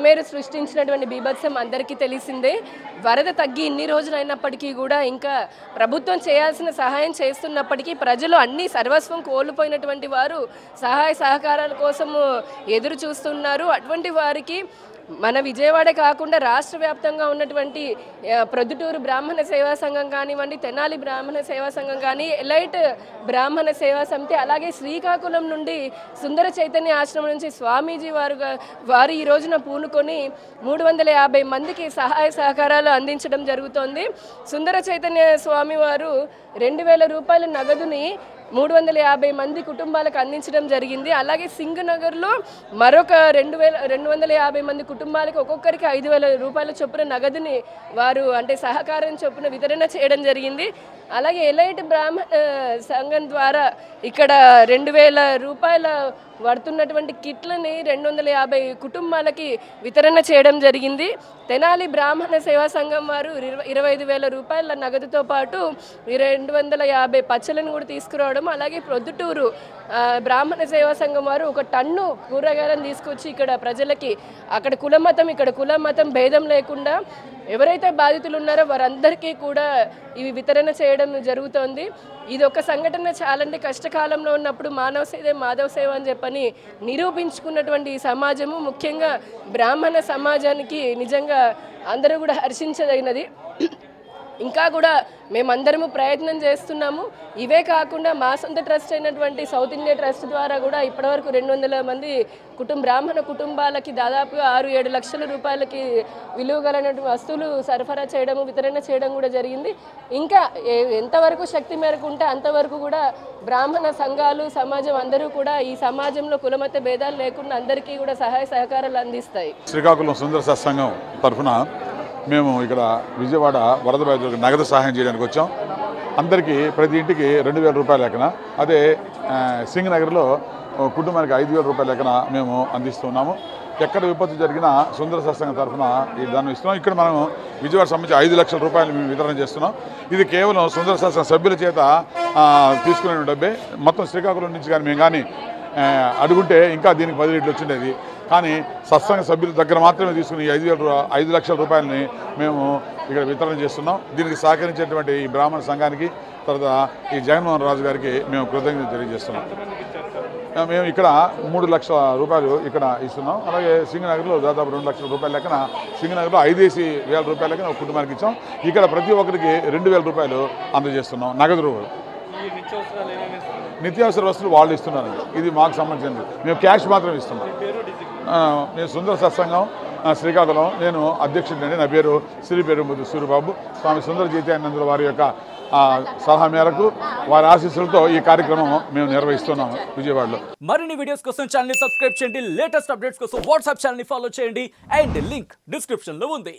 బుడమేరు సృష్టించినటువంటి బీభత్సం అందరికీ తెలిసిందే. వరద తగ్గి ఇన్ని రోజులైనప్పటికీ కూడా ఇంకా ప్రభుత్వం చేయాల్సిన సహాయం చేస్తున్నప్పటికీ ప్రజలు అన్ని సర్వస్వం కోల్పోయినటువంటి వారు సహాయ సహకారాల కోసము ఎదురు చూస్తున్నారు. అటువంటి వారికి మన విజయవాడ కాకుండా రాష్ట్ర వ్యాప్తంగా ఉన్నటువంటి ప్రొద్దుటూరు బ్రాహ్మణ సేవా సంఘం కానివ్వండి, తెనాలి బ్రాహ్మణ సేవా సంఘం కానీ, ఎలైట్ బ్రాహ్మణ సేవా సమితి, అలాగే శ్రీకాకుళం నుండి సుందర చైతన్య ఆశ్రమం నుంచి స్వామీజీ వారు ఈ రోజున పూనుకొని 350 మందికి సహాయ సహకారాలు అందించడం జరుగుతోంది. సుందర చైతన్య స్వామి వారు 2000 రూపాయల నగదుని 350 మంది కుటుంబాలకు అందించడం జరిగింది. అలాగే సింగనగర్లో మరొక 250 మంది కుటుంబాలకు ఒక్కొక్కరికి 5000 రూపాయల చొప్పున నగదుని వారు అంటే సహకారం చొప్పున వితరణ చేయడం జరిగింది. అలాగే ఎలైట్ బ్రాహ్మణ సంఘం ద్వారా ఇక్కడ 2000 రూపాయల వర్తున్నటువంటి కిట్లని 250 కుటుంబాలకి వితరణ చేయడం జరిగింది. తెనాలి బ్రాహ్మణ సేవా సంఘం వారు 25,000 రూపాయల నగదుతో పాటు 250 పచ్చలను కూడా తీసుకురావడం, అలాగే ప్రొద్దుటూరు బ్రాహ్మణ సేవా సంఘం వారు 1 టన్ను కూరగాయలను తీసుకొచ్చి ఇక్కడ ప్రజలకి అక్కడ కులమతం ఇక్కడ కులమతం భేదం లేకుండా ఎవరైతే బాధితులు ఉన్నారో వారందరికీ కూడా ఇవి వితరణ చేయడం జరుగుతోంది. ఇది ఒక సంఘటన చాలండి. కష్టకాలంలో ఉన్నప్పుడు మానవ సేవే మాధవ సేవ అని చెప్పని నిరూపించుకున్నటువంటి ఈ సమాజము, ముఖ్యంగా బ్రాహ్మణ సమాజానికి నిజంగా అందరూ కూడా హర్షించదగినది. ఇంకా కూడా మేమందరము ప్రయత్నం చేస్తున్నాము. ఇవే కాకుండా మా సొంత ట్రస్ట్ అయినటువంటి సౌత్ ఇండియా ట్రస్ట్ ద్వారా కూడా ఇప్పటివరకు 200 మంది బ్రాహ్మణ కుటుంబాలకి దాదాపుగా 6-7 లక్షల రూపాయలకి విలువ కలిగినటువంటి వస్తువులు సరఫరా చేయడం, వితరణ చేయడం కూడా జరిగింది. ఇంకా ఎంతవరకు శక్తి మేరకు ఉంటే అంతవరకు కూడా బ్రాహ్మణ సంఘాలు, సమాజం అందరూ కూడా ఈ సమాజంలో కులమత భేదాలు లేకుండా అందరికీ కూడా సహాయ సహకారాలు అందిస్తాయి. శ్రీకాకుళం సుందర సత్సంగం తరఫున మేము ఇక్కడ విజయవాడ వరద బాధితులకు నగదు సహాయం చేయడానికి వచ్చాం. అందరికీ ప్రతి ఇంటికి 2000 రూపాయల లెక్కన, అదే సింగనగర్లో కుటుంబానికి 5000 రూపాయల లెక్కన మేము అందిస్తున్నాము. ఎక్కడ విపత్తు జరిగినా సుందర సత్సంగం తరఫున ఈ దాన్ని ఇస్తున్నాం. ఇక్కడ మనం విజయవాడ సంబంధించి 5 లక్షల రూపాయలు మేము వితరణ చేస్తున్నాం. ఇది కేవలం సుందర సత్సంగం సభ్యుల చేత తీసుకునే డబ్బే. మొత్తం శ్రీకాకుళం నుంచి కానీ మేము కానీ అడుగుంటే ఇంకా దీనికి 10 రెట్లు వచ్చిండేది. కానీ సత్సంగ సభ్యుల దగ్గర మాత్రమే తీసుకుని 5 లక్షల రూపాయలని మేము ఇక్కడ వితరణ చేస్తున్నాం. దీనికి సహకరించేటువంటి ఈ బ్రాహ్మణ సంఘానికి, తర్వాత ఈ జగన్మోహన్ రాజు గారికి మేము కృతజ్ఞత తెలియజేస్తున్నాం. మేము ఇక్కడ 3 లక్షల రూపాయలు ఇక్కడ ఇస్తున్నాం. అలాగే సింగనగర్లో దాదాపు 2 లక్షల రూపాయల లెక్కన, సింగనగర్లో 5,000 రూపాయల లెక్కన ఒక కుటుంబానికి ఇచ్చాం. ఇక్కడ ప్రతి ఒక్కరికి 2000 రూపాయలు అందజేస్తున్నాం నగదు రూపాయలు. నిత్యావసర వస్తువులు వాళ్ళు ఇస్తున్నారండి. ఇది మాకు సంబంధించింది. మేము క్యాష్ మాత్రం ఇస్తున్నాం. నేను సుందర సత్సంగం శ్రీకాకుళం, నేను అధ్యక్షుడిని. నా పేరు శ్రీపేరుముద్దు సూరిబాబు. స్వామి సుందర చైతన్యేంద్రుల వారి యొక్క సలహా మేరకు, వారి ఆశీస్సులతో ఈ కార్యక్రమం మేము నిర్వహిస్తున్నాము విజయవాడలో. మరిన్ని వీడియోస్ కోసం ఛానల్ ని సబ్స్క్రైబ్ చేయండి. లేటెస్ట్ అప్డేట్స్ కోసం వాట్సాప్ ఛానల్ ని ఫాలో చేయండి. అండ్ లింక్ డిస్క్రిప్షన్ లో ఉంది.